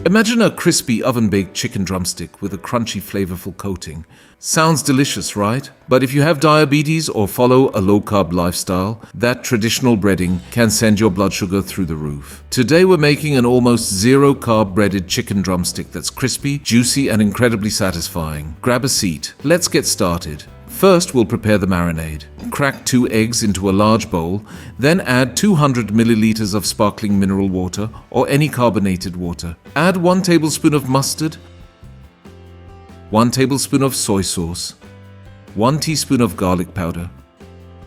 Imagine a crispy oven-baked chicken drumstick with a crunchy, flavorful coating. Sounds delicious, right? But if you have diabetes or follow a low-carb lifestyle, that traditional breading can send your blood sugar through the roof. Today we're making an almost zero-carb breaded chicken drumstick that's crispy, juicy, and incredibly satisfying. Grab a seat. Let's get started. First, we'll prepare the marinade. Crack 2 eggs into a large bowl, then add 200 milliliters of sparkling mineral water or any carbonated water. Add 1 tablespoon of mustard, 1 tablespoon of soy sauce, 1 teaspoon of garlic powder,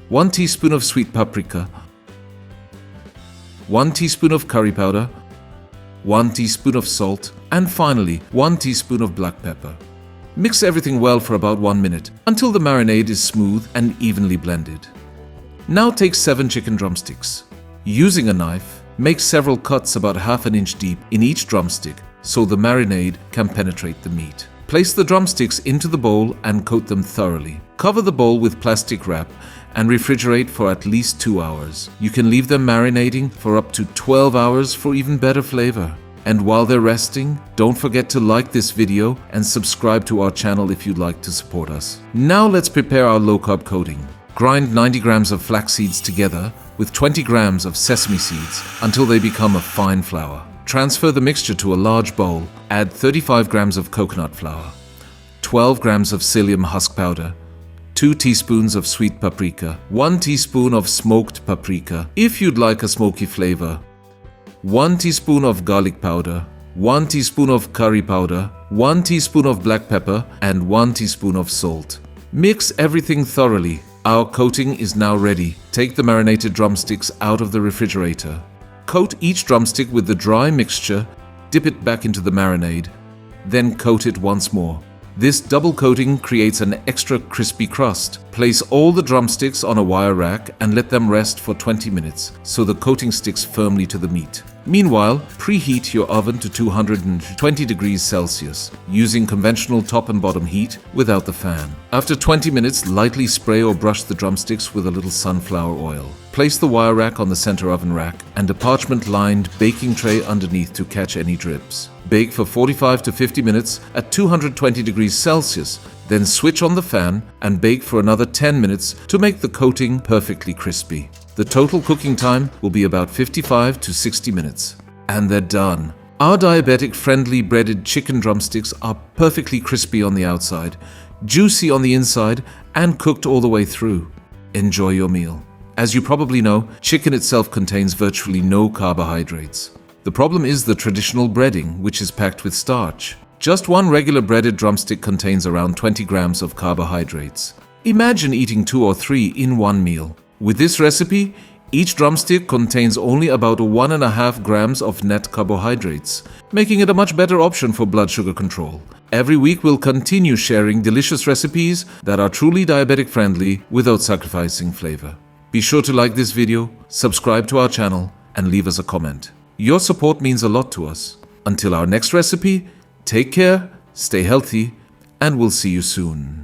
1 teaspoon of sweet paprika, 1 teaspoon of curry powder, 1 teaspoon of salt, and finally 1 teaspoon of black pepper. Mix everything well for about 1 minute until the marinade is smooth and evenly blended. Now take 7 chicken drumsticks. Using a knife, make several cuts about ½ an inch deep in each drumstick so the marinade can penetrate the meat. Place the drumsticks into the bowl and coat them thoroughly. Cover the bowl with plastic wrap and refrigerate for at least 2 hours. You can leave them marinating for up to 12 hours for even better flavor. And while they're resting, don't forget to like this video and subscribe to our channel if you'd like to support us. Now let's prepare our low-carb coating. Grind 90 grams of flax seeds together with 20 grams of sesame seeds until they become a fine flour. Transfer the mixture to a large bowl. Add 35 grams of coconut flour, 12 grams of psyllium husk powder, 2 teaspoons of sweet paprika, 1 teaspoon of smoked paprika if you'd like a smoky flavor, 1 teaspoon of garlic powder, 1 teaspoon of curry powder, 1 teaspoon of black pepper, and 1 teaspoon of salt. Mix everything thoroughly. Our coating is now ready. Take the marinated drumsticks out of the refrigerator. Coat each drumstick with the dry mixture, dip it back into the marinade, then coat it once more. This double coating creates an extra crispy crust. Place all the drumsticks on a wire rack and let them rest for 20 minutes so the coating sticks firmly to the meat. Meanwhile, preheat your oven to 220 degrees Celsius using conventional top and bottom heat without the fan. After 20 minutes, lightly spray or brush the drumsticks with a little sunflower oil. Place the wire rack on the center oven rack and a parchment-lined baking tray underneath to catch any drips. Bake for 45 to 50 minutes at 220 degrees Celsius, then switch on the fan and bake for another 10 minutes to make the coating perfectly crispy. The total cooking time will be about 55 to 60 minutes. And they're done. Our diabetic-friendly breaded chicken drumsticks are perfectly crispy on the outside, juicy on the inside, and cooked all the way through. Enjoy your meal. As you probably know, chicken itself contains virtually no carbohydrates. The problem is the traditional breading, which is packed with starch. Just one regular breaded drumstick contains around 20 grams of carbohydrates. Imagine eating 2 or 3 in one meal. With this recipe, each drumstick contains only about 1.5 grams of net carbohydrates, making it a much better option for blood sugar control. Every week we'll continue sharing delicious recipes that are truly diabetic-friendly without sacrificing flavor. Be sure to like this video, subscribe to our channel, and leave us a comment. Your support means a lot to us. Until our next recipe, take care, stay healthy, and we'll see you soon.